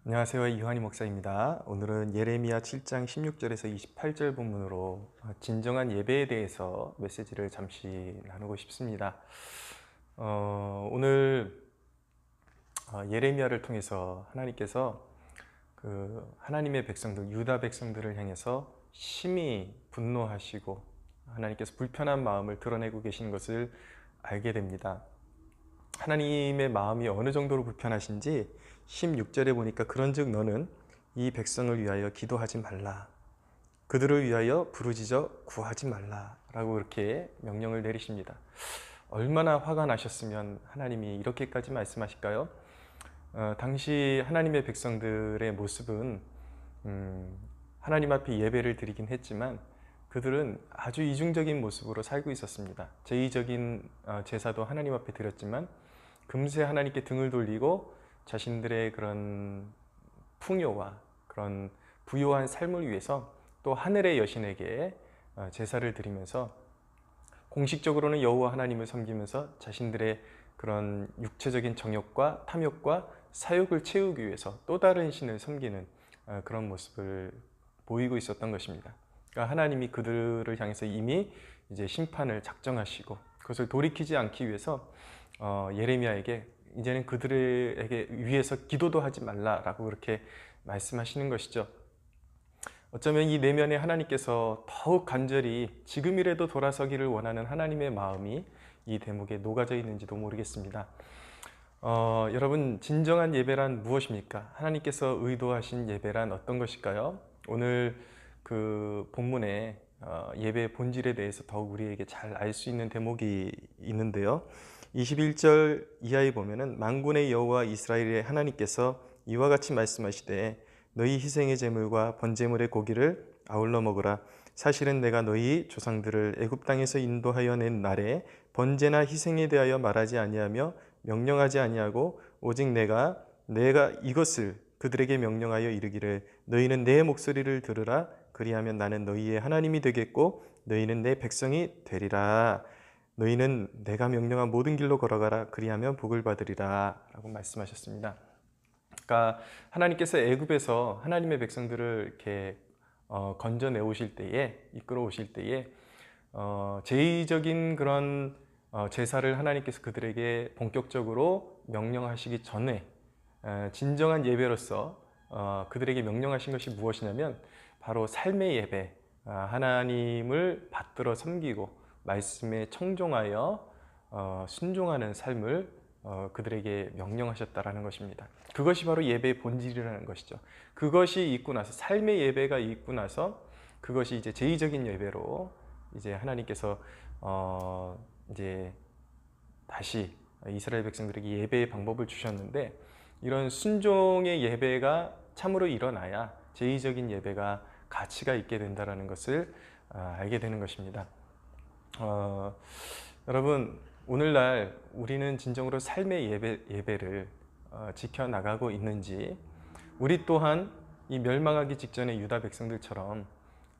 안녕하세요. 이환희 목사입니다. 오늘은 예레미야 7장 16절에서 28절 본문으로 진정한 예배에 대해서 메시지를 잠시 나누고 싶습니다. 오늘 예레미야를 통해서 하나님께서 하나님의 백성들, 유다 백성들을 향해서 심히 분노하시고 하나님께서 불편한 마음을 드러내고 계신 것을 알게 됩니다. 하나님의 마음이 어느 정도로 불편하신지 16절에 보니까 그런즉 너는 이 백성을 위하여 기도하지 말라, 그들을 위하여 부르짖어 구하지 말라 라고 그렇게 명령을 내리십니다. 얼마나 화가 나셨으면 하나님이 이렇게까지 말씀하실까요? 당시 하나님의 백성들의 모습은 하나님 앞에 예배를 드리긴 했지만 그들은 아주 이중적인 모습으로 살고 있었습니다. 제의적인 제사도 하나님 앞에 드렸지만 금세 하나님께 등을 돌리고 자신들의 그런 풍요와 그런 부요한 삶을 위해서 또 하늘의 여신에게 제사를 드리면서 공식적으로는 여호와 하나님을 섬기면서 자신들의 그런 육체적인 정욕과 탐욕과 사욕을 채우기 위해서 또 다른 신을 섬기는 그런 모습을 보이고 있었던 것입니다. 그러니까 하나님이 그들을 향해서 이미 이제 심판을 작정하시고 그것을 돌이키지 않기 위해서 예레미야에게 이제는 그들에게 위해서 기도도 하지 말라라고 그렇게 말씀하시는 것이죠. 어쩌면 이 내면에 하나님께서 더욱 간절히 지금이라도 돌아서기를 원하는 하나님의 마음이 이 대목에 녹아져 있는지도 모르겠습니다. 여러분, 진정한 예배란 무엇입니까? 하나님께서 의도하신 예배란 어떤 것일까요? 오늘 그 본문에 예배의 본질에 대해서 더욱 우리에게 잘 알 수 있는 대목이 있는데요. 21절 이하에 보면은 만군의 여호와 이스라엘의 하나님께서 이와 같이 말씀하시되 너희 희생의 제물과 번제물의 고기를 아울러 먹으라. 사실은 내가 너희 조상들을 애굽 땅에서 인도하여 낸 날에 번제나 희생에 대하여 말하지 아니하며 명령하지 아니하고 오직 내가 이것을 그들에게 명령하여 이르기를 너희는 내 목소리를 들으라. 그리하면 나는 너희의 하나님이 되겠고 너희는 내 백성이 되리라. 너희는 내가 명령한 모든 길로 걸어가라. 그리하면 복을 받으리라 라고 말씀하셨습니다. 그러니까 하나님께서 애굽에서 하나님의 백성들을 이렇게 건져내 오실 때에, 이끌어 오실 때에 제의적인 그런 제사를 하나님께서 그들에게 본격적으로 명령하시기 전에 진정한 예배로서 그들에게 명령하신 것이 무엇이냐면 바로 삶의 예배, 하나님을 받들어 섬기고 말씀에 청종하여 순종하는 삶을 그들에게 명령하셨다라는 것입니다. 그것이 바로 예배의 본질이라는 것이죠. 그것이 있고 나서 삶의 예배가 있고 나서 그것이 이제 제의적인 예배로 이제 하나님께서 이제 다시 이스라엘 백성들에게 예배의 방법을 주셨는데 이런 순종의 예배가 참으로 일어나야 제의적인 예배가 가치가 있게 된다는 것을 알게 되는 것입니다. 여러분, 오늘날 우리는 진정으로 삶의 예배를 지켜나가고 있는지, 우리 또한 이 멸망하기 직전의 유다 백성들처럼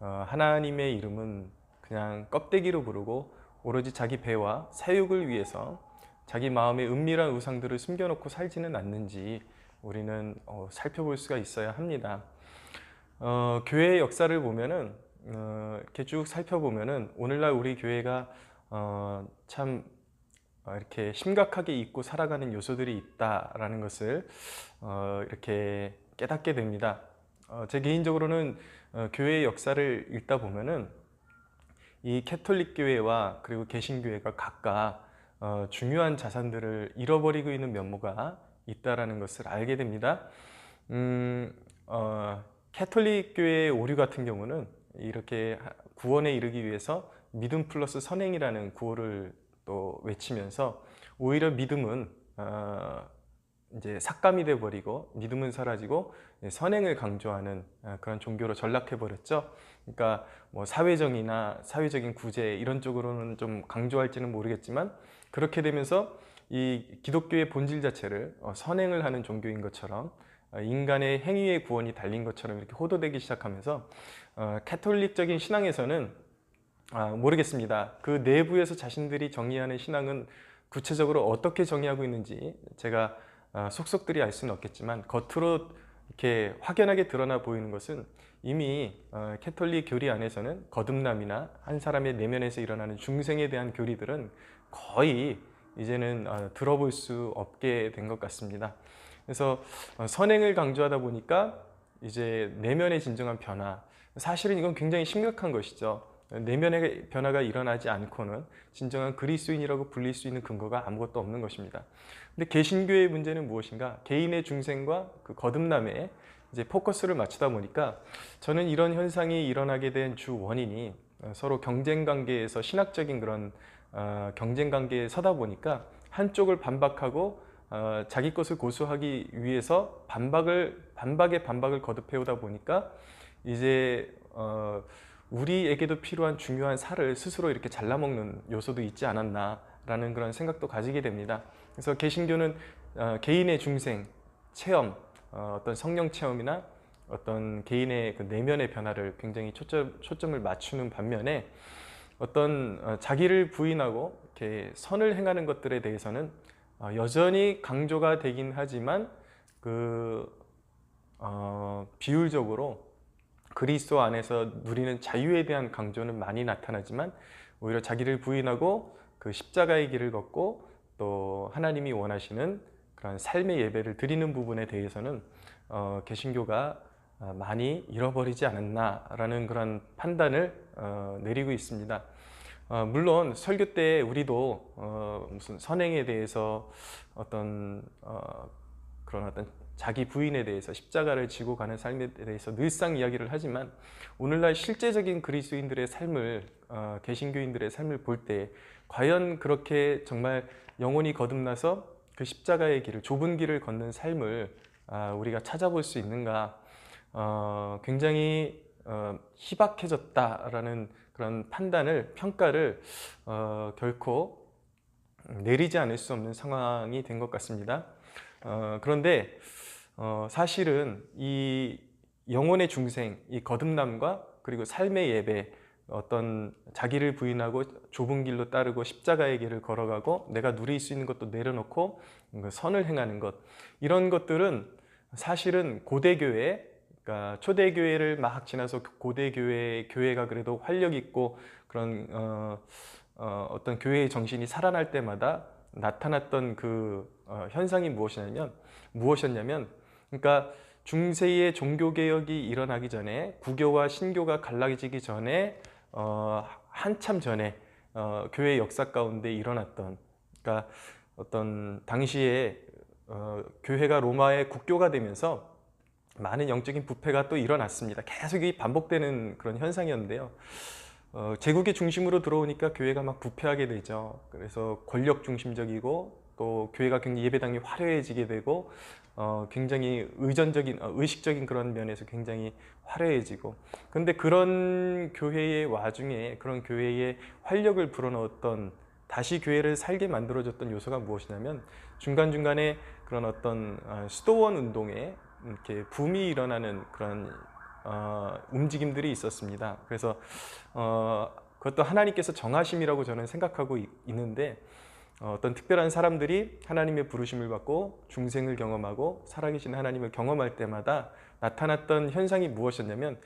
하나님의 이름은 그냥 껍데기로 부르고 오로지 자기 배와 사욕을 위해서 자기 마음의 은밀한 우상들을 숨겨놓고 살지는 않는지 우리는 살펴볼 수가 있어야 합니다. 교회의 역사를 보면은 이렇게 쭉 살펴보면은 오늘날 우리 교회가 참 이렇게 심각하게 잊고 살아가는 요소들이 있다라는 것을 이렇게 깨닫게 됩니다. 제 개인적으로는 교회의 역사를 읽다 보면은 이 캐톨릭 교회와 그리고 개신교회가 각각 중요한 자산들을 잃어버리고 있는 면모가 있다라는 것을 알게 됩니다. 캐톨릭 교회의 오류 같은 경우는 이렇게 구원에 이르기 위해서 믿음 플러스 선행이라는 구호를 또 외치면서 오히려 믿음은 이제 삭감이 돼 버리고 믿음은 사라지고 선행을 강조하는 그런 종교로 전락해 버렸죠. 그러니까 뭐 사회정의나 사회적인 구제 이런 쪽으로는 좀 강조할지는 모르겠지만 그렇게 되면서 이 기독교의 본질 자체를 선행을 하는 종교인 것처럼 인간의 행위의 구원이 달린 것처럼 이렇게 호도되기 시작하면서 캐톨릭적인 신앙에서는 모르겠습니다. 그 내부에서 자신들이 정의하는 신앙은 구체적으로 어떻게 정의하고 있는지 제가 속속들이 알 수는 없겠지만 겉으로 이렇게 확연하게 드러나 보이는 것은 이미 캐톨릭 교리 안에서는 거듭남이나 한 사람의 내면에서 일어나는 중생에 대한 교리들은 거의 이제는 들어볼 수 없게 된 것 같습니다. 그래서 선행을 강조하다 보니까 이제 내면의 진정한 변화, 사실은 이건 굉장히 심각한 것이죠. 내면의 변화가 일어나지 않고는 진정한 그리스도인이라고 불릴 수 있는 근거가 아무것도 없는 것입니다. 근데 개신교의 문제는 무엇인가? 개인의 중생과 그 거듭남에 이제 포커스를 맞추다 보니까 저는 이런 현상이 일어나게 된 주 원인이 서로 경쟁 관계에서 신학적인 그런 경쟁 관계에 서다 보니까 한쪽을 반박하고 자기 것을 고수하기 위해서 반박에 반박을 거듭해오다 보니까 이제 우리에게도 필요한 중요한 살을 스스로 이렇게 잘라먹는 요소도 있지 않았나라는 그런 생각도 가지게 됩니다. 그래서 개신교는 개인의 중생, 체험, 어떤 성령 체험이나 어떤 개인의 그 내면의 변화를 굉장히 초점을 맞추는 반면에 어떤 자기를 부인하고 이렇게 선을 행하는 것들에 대해서는 여전히 강조가 되긴 하지만 비율적으로 그리스도 안에서 누리는 자유에 대한 강조는 많이 나타나지만 오히려 자기를 부인하고 그 십자가의 길을 걷고 또 하나님이 원하시는 그런 삶의 예배를 드리는 부분에 대해서는 개신교가 많이 잃어버리지 않았나라는 그런 판단을 내리고 있습니다. 물론 설교 때 우리도 무슨 선행에 대해서 어떤 자기 부인에 대해서 십자가를 지고 가는 삶에 대해서 늘상 이야기를 하지만 오늘날 실제적인 그리스도인들의 삶을 개신교인들의 삶을 볼 때 과연 그렇게 정말 영혼이 거듭나서 그 십자가의 길을 좁은 길을 걷는 삶을 우리가 찾아볼 수 있는가? 굉장히 희박해졌다라는 그런 평가를 결코 내리지 않을 수 없는 상황이 된 것 같습니다. 그런데 사실은 이 영혼의 중생, 이 거듭남과 그리고 삶의 예배, 어떤 자기를 부인하고 좁은 길로 따르고 십자가의 길을 걸어가고 내가 누릴 수 있는 것도 내려놓고 선을 행하는 것, 이런 것들은 사실은 고대교회, 그러니까 초대교회를 막 지나서 고대교회가 그래도 활력 있고 그런 어떤 교회의 정신이 살아날 때마다 나타났던 그 현상이 무엇이었냐면 그러니까 중세의 종교개혁이 일어나기 전에, 구교와 신교가 갈라지기 전에 한참 전에 교회 역사 가운데 일어났던, 그러니까 어떤 당시에 교회가 로마의 국교가 되면서 많은 영적인 부패가 또 일어났습니다. 계속 이 반복되는 그런 현상이었는데요. 제국의 중심으로 들어오니까 교회가 막 부패하게 되죠. 그래서 권력 중심적이고 또 교회가 굉장히 예배당이 화려해지게 되고 굉장히 의식적인 그런 면에서 굉장히 화려해지고, 그런데 그런 교회의 와중에 그런 교회의 활력을 불어넣었던, 다시 교회를 살게 만들어줬던 요소가 무엇이냐면 중간중간에 그런 어떤 수도원 운동에 이렇게 붐이 일어나는 그런 움직임들이 있었습니다. 그래서 그것도 하나님께서 정하심이라고 저는 생각하고 있는데, 어떤 특별한 사람들이 하나님의 부르심을 받고 중생을 경험하고 살아계신 하나님을 경험할 때마다 나타났던 현상이 무엇이었냐면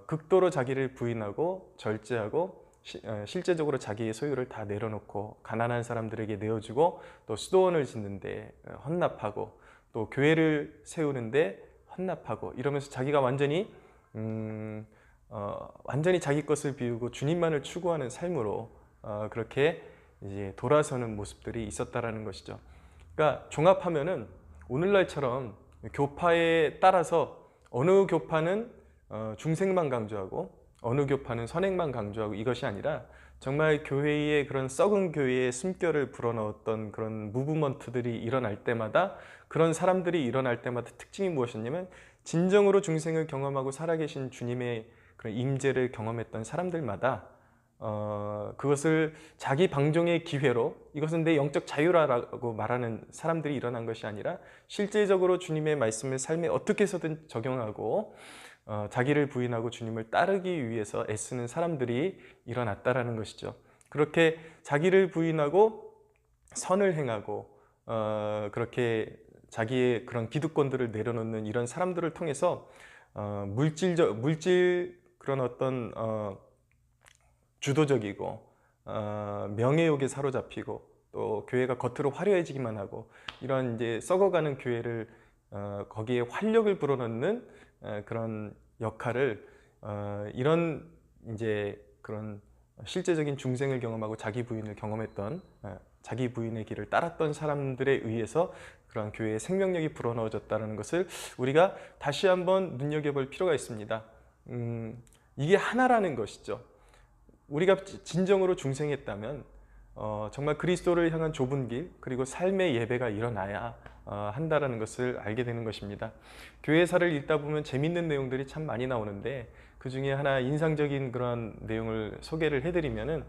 극도로 자기를 부인하고 절제하고 실제적으로 자기의 소유를 다 내려놓고 가난한 사람들에게 내어주고 또 수도원을 짓는데 헌납하고 또 교회를 세우는데 헌납하고 이러면서 자기가 완전히 자기 것을 비우고 주님만을 추구하는 삶으로 그렇게 이제 돌아서는 모습들이 있었다라는 것이죠. 그러니까 종합하면은 오늘날처럼 교파에 따라서 어느 교파는 중생만 강조하고 어느 교파는 선행만 강조하고 이것이 아니라 정말 교회의 그런 썩은 교회의 숨결을 불어넣었던 그런 무브먼트들이 일어날 때마다, 그런 사람들이 일어날 때마다 특징이 무엇이었냐면 진정으로 중생을 경험하고 살아계신 주님의 그런 임재를 경험했던 사람들마다 그것을 자기 방종의 기회로, 이것은 내 영적 자유라고 말하는 사람들이 일어난 것이 아니라 실제적으로 주님의 말씀을 삶에 어떻게 해서든 적용하고 자기를 부인하고 주님을 따르기 위해서 애쓰는 사람들이 일어났다라는 것이죠. 그렇게 자기를 부인하고 선을 행하고 그렇게 자기의 그런 기득권들을 내려놓는 이런 사람들을 통해서 물질 그런 어떤 주도적이고 명예욕에 사로잡히고 또 교회가 겉으로 화려해지기만 하고 이런 이제 썩어가는 교회를 거기에 활력을 불어넣는 그런 역할을 이런 이제 그런 실제적인 중생을 경험하고 자기 부인을 경험했던 자기 부인의 길을 따랐던 사람들에 의해서 그런 교회의 생명력이 불어넣어졌다는 것을 우리가 다시 한번 눈여겨볼 필요가 있습니다. 이게 하나라는 것이죠. 우리가 진정으로 중생했다면 정말 그리스도를 향한 좁은 길 그리고 삶의 예배가 일어나야 한다라는 것을 알게 되는 것입니다. 교회사를 읽다 보면 재밌는 내용들이 참 많이 나오는데 그 중에 하나 인상적인 그런 내용을 소개를 해드리면은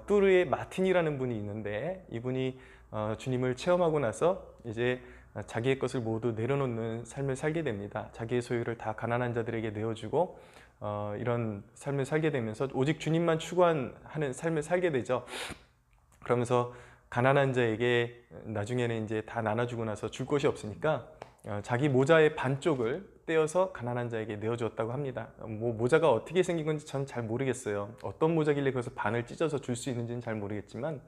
뚜르의 마틴이라는 분이 있는데 이분이 주님을 체험하고 나서 이제 자기의 것을 모두 내려놓는 삶을 살게 됩니다. 자기의 소유를 다 가난한 자들에게 내어주고 이런 삶을 살게 되면서 오직 주님만 추구하는 삶을 살게 되죠. 그러면서 가난한 자에게 나중에는 이제 다 나눠주고 나서 줄 곳이 없으니까 자기 모자의 반쪽을 떼어서 가난한 자에게 내어주었다고 합니다. 뭐 모자가 어떻게 생긴 건지 저는 잘 모르겠어요. 어떤 모자길래 그것을 반을 찢어서 줄 수 있는지는 잘 모르겠지만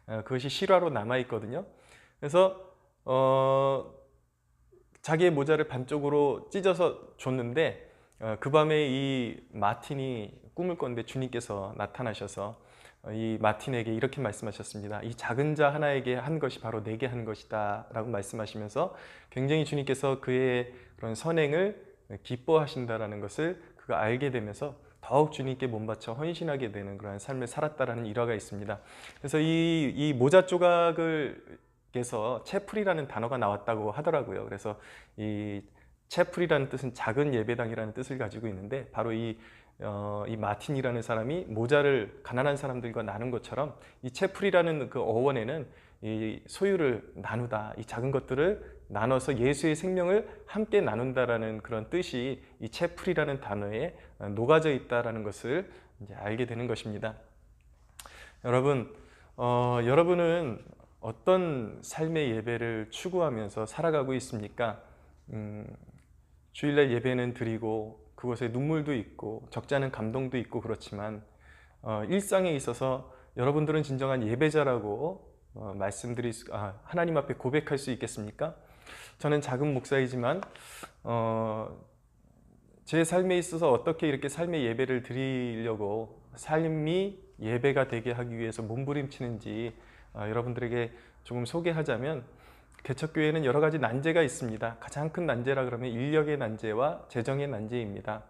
그것이 실화로 남아 있거든요. 그래서 자기의 모자를 반쪽으로 찢어서 줬는데 그 밤에 이 마틴이 꿈을 꿨는데 주님께서 나타나셔서 이 마틴에게 이렇게 말씀하셨습니다. 이 작은 자 하나에게 한 것이 바로 내게 한 것이다 라고 말씀하시면서 굉장히 주님께서 그의 그런 선행을 기뻐하신다라는 것을 그가 알게 되면서 더욱 주님께 몸바쳐 헌신하게 되는 그런 삶을 살았다라는 일화가 있습니다. 그래서 이 모자 조각에서 채플이라는 단어가 나왔다고 하더라고요. 그래서 이 채플이라는 뜻은 작은 예배당이라는 뜻을 가지고 있는데 바로 이 마틴이라는 사람이 모자를 가난한 사람들과 나눈 것처럼 이 채플이라는 그 어원에는 이 소유를 나누다, 이 작은 것들을 나눠서 예수의 생명을 함께 나눈다라는 그런 뜻이 이 채플이라는 단어에 녹아져 있다라는 것을 이제 알게 되는 것입니다. 여러분, 여러분은 어떤 삶의 예배를 추구하면서 살아가고 있습니까? 주일날 예배는 드리고 그곳에 눈물도 있고 적지 않은 감동도 있고 그렇지만 일상에 있어서 여러분들은 진정한 예배자라고 하나님 앞에 고백할 수 있겠습니까? 저는 작은 목사이지만 제 삶에 있어서 어떻게 이렇게 삶의 예배를 드리려고 삶이 예배가 되게 하기 위해서 몸부림치는지 여러분들에게 조금 소개하자면 개척교회는 여러 가지 난제가 있습니다. 가장 큰 난제라 그러면 인력의 난제와 재정의 난제입니다.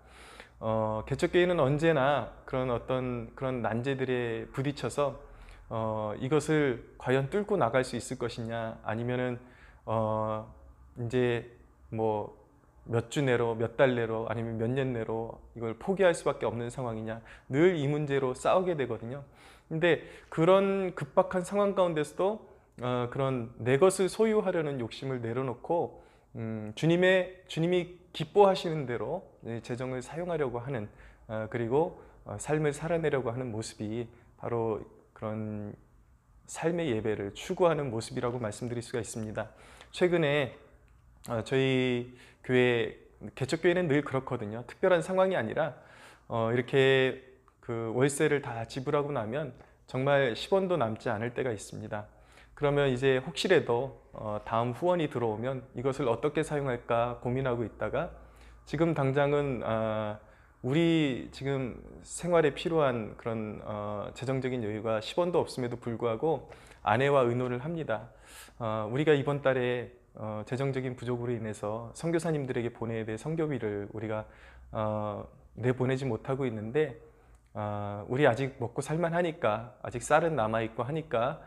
개척교회는 언제나 그런 난제들에 부딪혀서 이것을 과연 뚫고 나갈 수 있을 것이냐 아니면은 이제 뭐 몇 주 내로 몇 달 내로 아니면 몇 년 내로 이걸 포기할 수밖에 없는 상황이냐 늘 이 문제로 싸우게 되거든요. 근데 그런 급박한 상황 가운데서도 그런 내 것을 소유하려는 욕심을 내려놓고 주님이 기뻐하시는 대로 재정을 사용하려고 하는 그리고 삶을 살아내려고 하는 모습이 바로 그런 삶의 예배를 추구하는 모습이라고 말씀드릴 수가 있습니다. 최근에 저희 교회 개척교회는 늘 그렇거든요. 특별한 상황이 아니라 이렇게 그 월세를 다 지불하고 나면 정말 10원도 남지 않을 때가 있습니다. 그러면 이제 혹시라도 다음 후원이 들어오면 이것을 어떻게 사용할까 고민하고 있다가 지금 당장은 우리 지금 생활에 필요한 그런 재정적인 여유가 10원도 없음에도 불구하고 아내와 의논을 합니다. 우리가 이번 달에 재정적인 부족으로 인해서 선교사님들에게 보내야 될 선교비를 우리가 내보내지 못하고 있는데 우리 아직 먹고 살만하니까 아직 쌀은 남아있고 하니까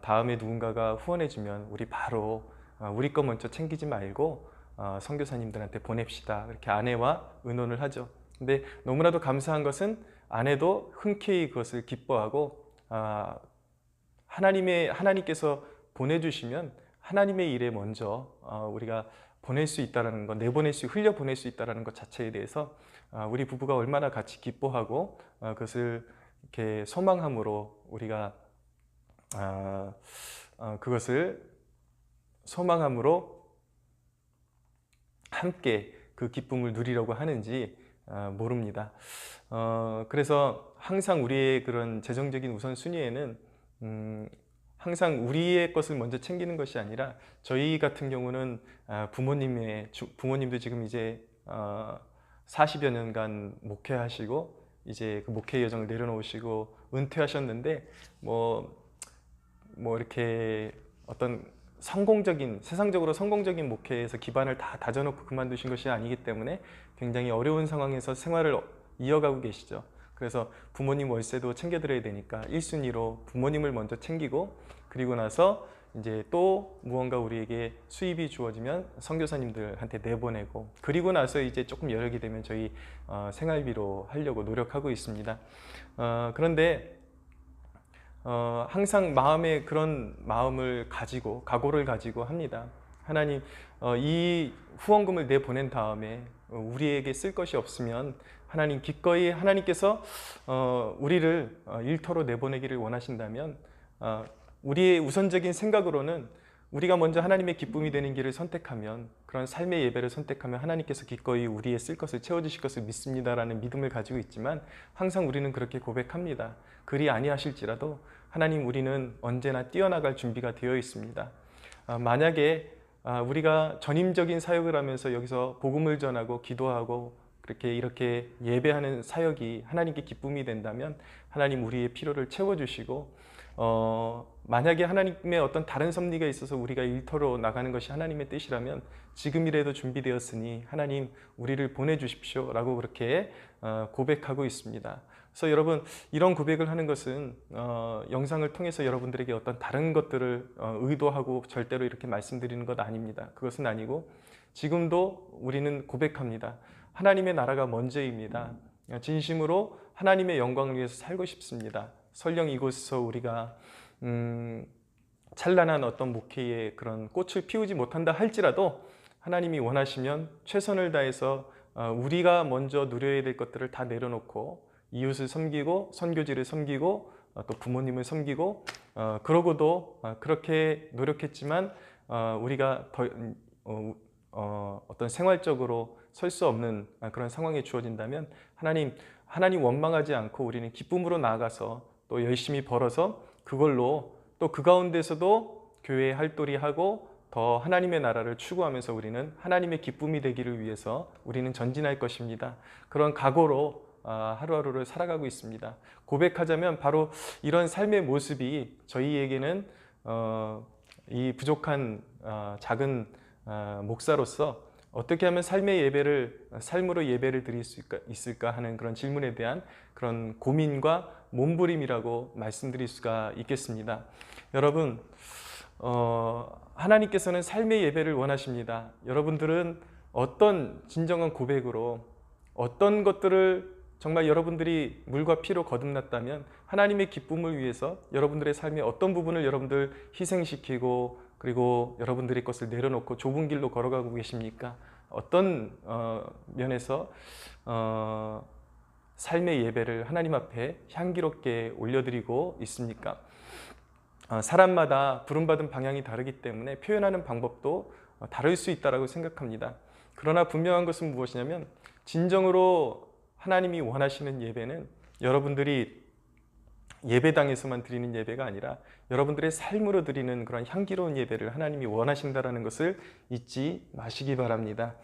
다음에 누군가가 후원해주면 우리 바로 우리 거 먼저 챙기지 말고 선교사님들한테 보냅시다. 이렇게 아내와 의논을 하죠. 근데 너무나도 감사한 것은 아내도 흔쾌히 그것을 기뻐하고 하나님께서 보내주시면 하나님의 일에 먼저 우리가 보낼 수 있다는 것, 흘려 보낼 수 있다는 것 자체에 대해서 우리 부부가 얼마나 같이 기뻐하고 그것을 이렇게 소망함으로 우리가 그것을 소망함으로 함께 그 기쁨을 누리려고 하는지 모릅니다. 그래서 항상 우리의 그런 재정적인 우선순위에는 항상 우리의 것을 먼저 챙기는 것이 아니라, 저희 같은 경우는 부모님도 지금 이제 40여 년간 목회하시고 이제 그 목회 여정을 내려놓으시고 은퇴하셨는데, 뭐 이렇게 어떤 세상적으로 성공적인 목회에서 기반을 다 다져놓고 그만두신 것이 아니기 때문에 굉장히 어려운 상황에서 생활을 이어가고 계시죠. 그래서 부모님 월세도 챙겨드려야 되니까 1순위로 부모님을 먼저 챙기고, 그리고 나서 이제 또 무언가 우리에게 수입이 주어지면 선교사님들한테 내보내고, 그리고 나서 이제 조금 여력이 되면 저희 생활비로 하려고 노력하고 있습니다. 그런데 항상 마음에 그런 마음을 가지고, 각오를 가지고 합니다. 하나님, 이 후원금을 내보낸 다음에 우리에게 쓸 것이 없으면 하나님 기꺼이 하나님께서 우리를 일터로 내보내기를 원하신다면, 우리의 우선적인 생각으로는 우리가 먼저 하나님의 기쁨이 되는 길을 선택하면, 그런 삶의 예배를 선택하면 하나님께서 기꺼이 우리의 쓸 것을 채워주실 것을 믿습니다라는 믿음을 가지고 있지만, 항상 우리는 그렇게 고백합니다. 그리 아니하실지라도 하나님, 우리는 언제나 뛰어나갈 준비가 되어 있습니다. 만약에 우리가 전임적인 사역을 하면서 여기서 복음을 전하고 기도하고 이렇게 예배하는 사역이 하나님께 기쁨이 된다면, 하나님 우리의 필요를 채워주시고, 만약에 하나님의 어떤 다른 섭리가 있어서 우리가 일터로 나가는 것이 하나님의 뜻이라면 지금이라도 준비되었으니 하나님 우리를 보내주십시오 라고 그렇게 고백하고 있습니다. 그래서 여러분, 이런 고백을 하는 것은 영상을 통해서 여러분들에게 어떤 다른 것들을 의도하고 절대로 이렇게 말씀드리는 것 아닙니다. 그것은 아니고, 지금도 우리는 고백합니다. 하나님의 나라가 먼저입니다. 진심으로 하나님의 영광을 위해서 살고 싶습니다. 설령 이곳에서 우리가 찬란한 어떤 목회의 그런 꽃을 피우지 못한다 할지라도, 하나님이 원하시면 최선을 다해서 우리가 먼저 누려야 될 것들을 다 내려놓고 이웃을 섬기고 선교지를 섬기고 또 부모님을 섬기고, 그러고도 그렇게 노력했지만 우리가 어떤 생활적으로 설 수 없는 그런 상황이 주어진다면, 하나님 원망하지 않고 우리는 기쁨으로 나아가서 또 열심히 벌어서 그걸로 또 그 가운데서도 교회에 활도리하고 더 하나님의 나라를 추구하면서 우리는 하나님의 기쁨이 되기를 위해서 우리는 전진할 것입니다. 그런 각오로 하루하루를 살아가고 있습니다. 고백하자면 바로 이런 삶의 모습이 저희에게는 이 부족한 작은 목사로서 어떻게 하면 삶으로 예배를 드릴 수 있을까 하는 그런 질문에 대한 그런 고민과 몸부림이라고 말씀드릴 수가 있겠습니다. 여러분, 하나님께서는 삶의 예배를 원하십니다. 여러분들은 어떤 진정한 고백으로, 어떤 것들을 정말 여러분들이 물과 피로 거듭났다면 하나님의 기쁨을 위해서 여러분들의 삶의 어떤 부분을 여러분들 희생시키고, 그리고 여러분들의 것을 내려놓고 좁은 길로 걸어가고 계십니까? 어떤 면에서 삶의 예배를 하나님 앞에 향기롭게 올려드리고 있습니까? 사람마다 부름받은 방향이 다르기 때문에 표현하는 방법도 다를 수 있다고 생각합니다. 그러나 분명한 것은 무엇이냐면, 진정으로 하나님이 원하시는 예배는 여러분들이 예배당에서만 드리는 예배가 아니라 여러분들의 삶으로 드리는 그런 향기로운 예배를 하나님이 원하신다는 것을 잊지 마시기 바랍니다.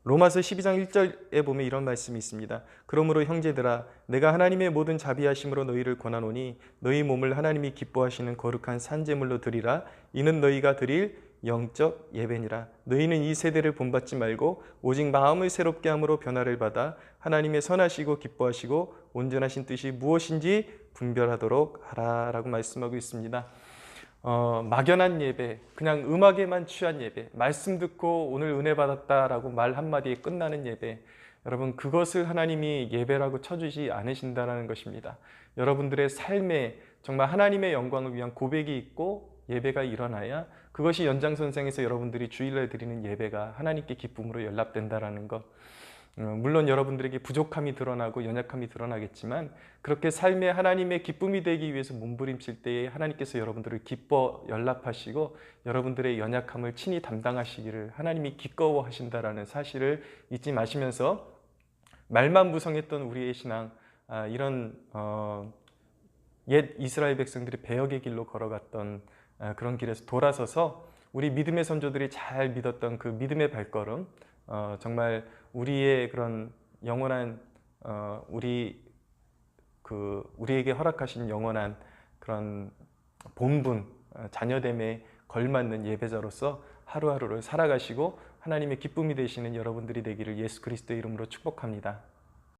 로마서 12장 1절에 보면 이런 말씀이 있습니다. 그러므로 형제들아, 내가 하나님의 모든 자비하심으로 너희를 권하노니 너희 몸을 하나님이 기뻐하시는 거룩한 산제물로 드리라. 이는 너희가 드릴 영적 예배니라. 너희는 이 세대를 본받지 말고 오직 마음을 새롭게 함으로 변화를 받아 하나님의 선하시고 기뻐하시고 온전하신 뜻이 무엇인지 분별하도록 하라 라고 말씀하고 있습니다. 막연한 예배, 그냥 음악에만 취한 예배, 말씀 듣고 오늘 은혜 받았다라고 말 한마디에 끝나는 예배, 여러분, 그것을 하나님이 예배라고 쳐주지 않으신다는 것입니다. 여러분들의 삶에 정말 하나님의 영광을 위한 고백이 있고 예배가 일어나야 그것이 연장선상에서 여러분들이 주일날 드리는 예배가 하나님께 기쁨으로 연락된다는 것. 물론 여러분들에게 부족함이 드러나고 연약함이 드러나겠지만 그렇게 삶에 하나님의 기쁨이 되기 위해서 몸부림칠 때에 하나님께서 여러분들을 기뻐 연락하시고 여러분들의 연약함을 친히 담당하시기를 하나님이 기꺼워하신다라는 사실을 잊지 마시면서 말만 무성했던 우리의 신앙, 이런 옛 이스라엘 백성들이 배역의 길로 걸어갔던 그런 길에서 돌아서서 우리 믿음의 선조들이 잘 믿었던 그 믿음의 발걸음, 정말 우리의 그런 영원한 우리에게 허락하신 영원한 그런 본분, 자녀됨에 걸맞는 예배자로서 하루하루를 살아가시고 하나님의 기쁨이 되시는 여러분들이 되기를 예수 그리스도의 이름으로 축복합니다.